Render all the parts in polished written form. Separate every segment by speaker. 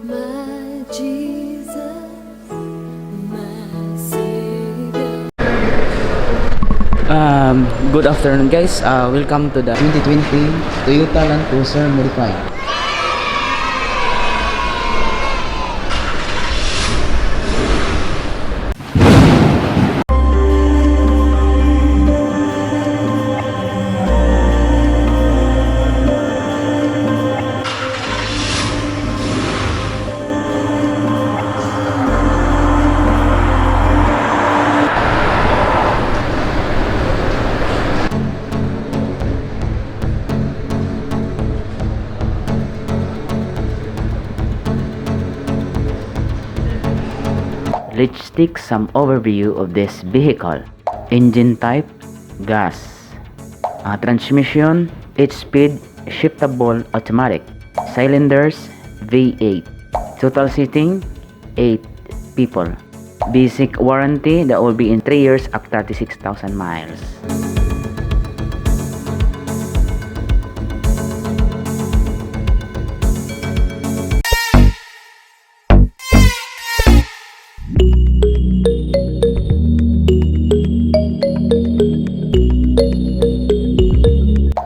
Speaker 1: my Jesus, my Savior.
Speaker 2: Good afternoon guys, welcome to the 2020 Toyota Land Cruiser Modified. Let's take some overview of this vehicle. Engine type, gas. Transmission, 8-speed, shiftable automatic. Cylinders, V8. Total seating, 8 people. Basic warranty, that will be in 3 years at 36,000 miles.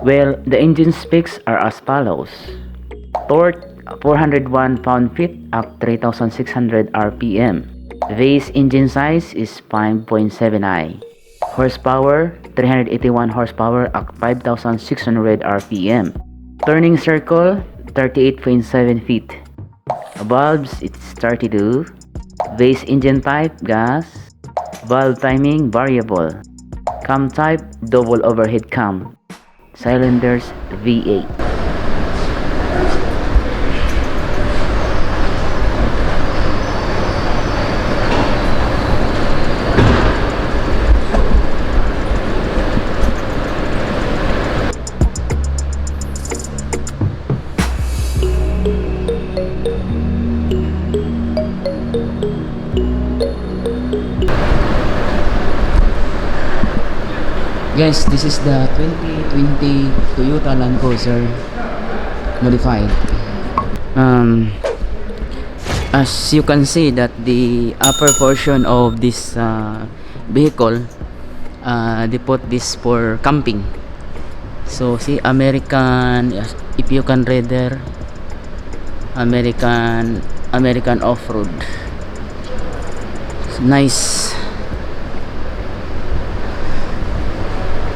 Speaker 2: Well, the engine specs are as follows. Torque 401 pound-feet at 3,600 RPM. Base engine size is 5.7i. Horsepower 381 horsepower at 5,600 RPM. Turning circle 38.7 feet. Valves it's 32. Base engine type gas. Valve timing variable. Cam type double overhead cam. Cylinders V8. Guys, this is the 2020 Toyota Land Cruiser Modified. As you can see that the upper portion of this vehicle, they put this for camping. So see, American, if you can read there, American off-road. Nice.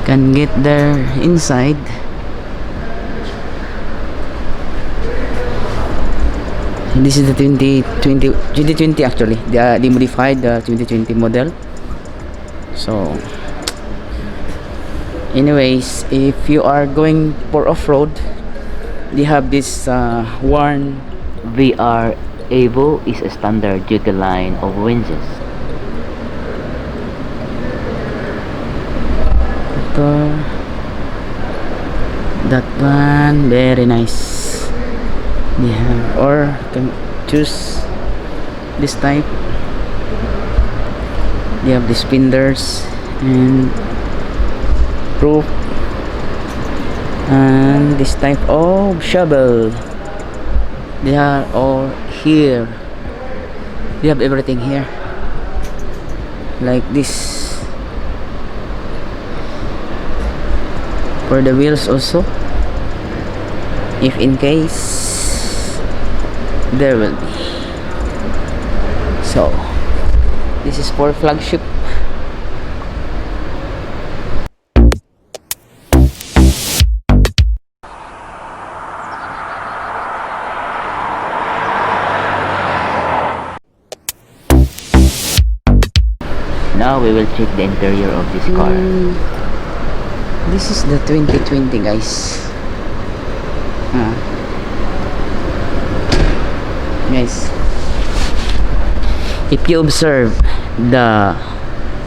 Speaker 2: Can get there inside. This is the 2020 actually, they modified the 2020 model. So anyways, if you are going for off-road, they have this Warn VR Evo is a standard duty line of winches. That one very nice. They have, or can choose this type. They have the spinners and proof, and this type of shovel. They are all here. They have everything here, like this. For the wheels also, if in case there will be. So this is for flagship. Now we will check the interior of this car. This is the 2020 guys. Guys, if you observe the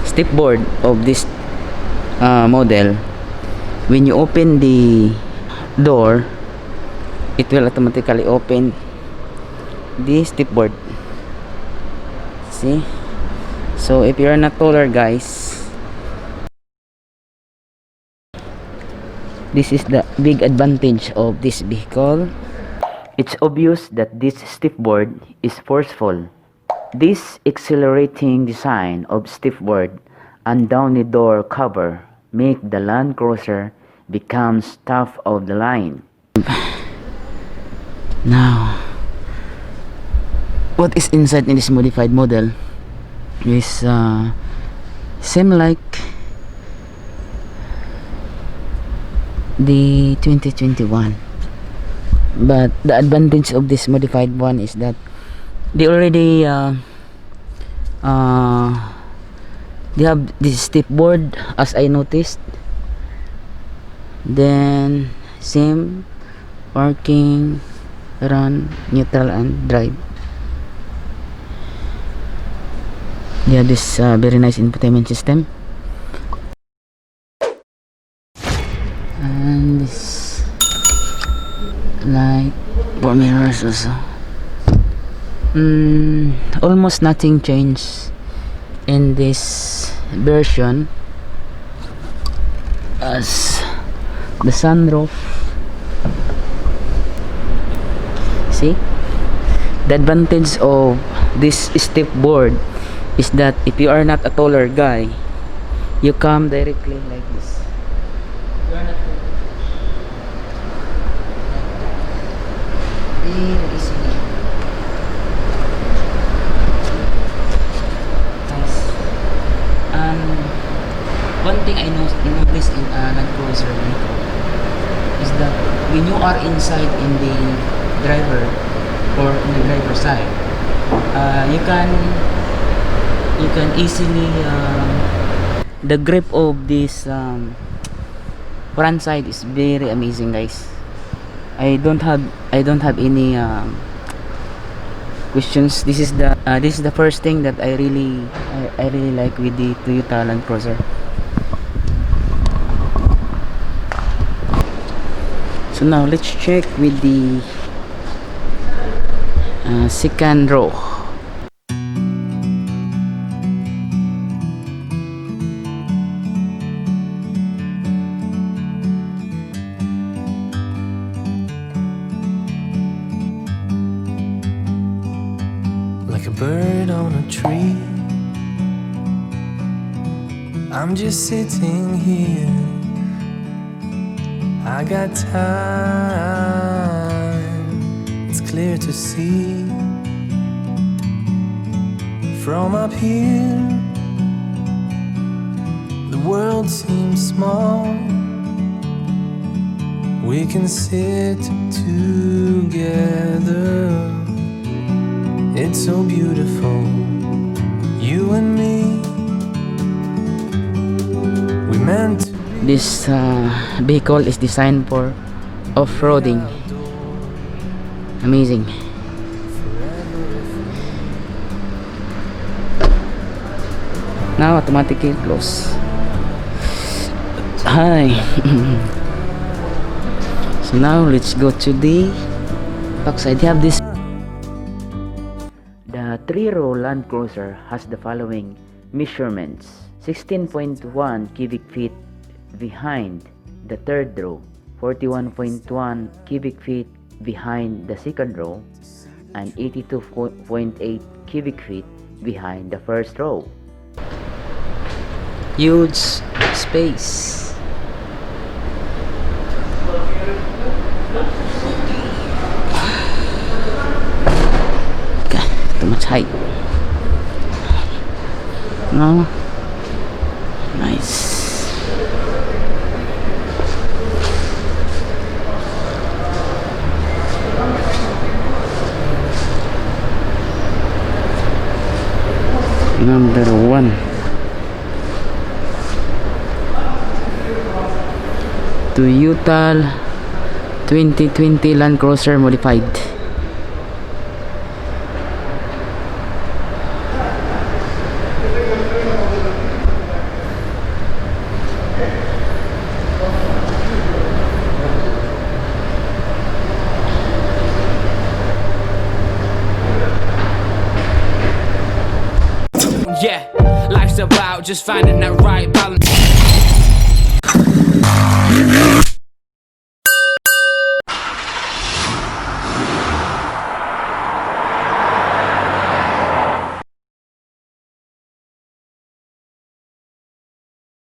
Speaker 2: stepboard of this model, when you open the door, it will automatically open the stepboard. See? So if you are not taller guys, this is the big advantage of this vehicle. It's obvious that this stiffboard is forceful. This accelerating design of stiffboard and downy door cover make the Land Cruiser becomes top of the line. Now, what is inside in this modified model is same like the 2021, but the advantage of this modified one is that they already they have this step board, as I noticed. Then same parking, run, neutral and drive. They have this very nice infotainment system, and this light for mirrors also. Almost nothing changed in this version, as the sunroof. See, the advantage of this step board is that if you are not a taller guy, you come directly like this. You are not very easily. Nice. One thing I noticed in a Land Cruiser vehicle is that when you are inside in the driver or in the driver side, you can easily the grip of this front side is very amazing, guys. I don't have any questions. This is the first thing that I really like with the Toyota Land Cruiser. So now let's check with the second row.
Speaker 3: Like a bird on a tree, I'm just sitting here. I got time, it's clear to see. From up here, the world seems small. We can sit together. It's so beautiful, you and me. We meant to.
Speaker 2: This vehicle is designed for off-roading. Amazing. Now automatically close. Hi. So now let's go to the backside. You have this. The 3-row Land Cruiser has the following measurements: 16.1 cubic feet behind the third row, 41.1 cubic feet behind the second row, and 82.8 cubic feet behind the first row. Huge space. Okay, too much height. No. Nice. Number 1. Toyota 2020 Land Cruiser modified.
Speaker 4: Yeah, life's about just finding that right balance.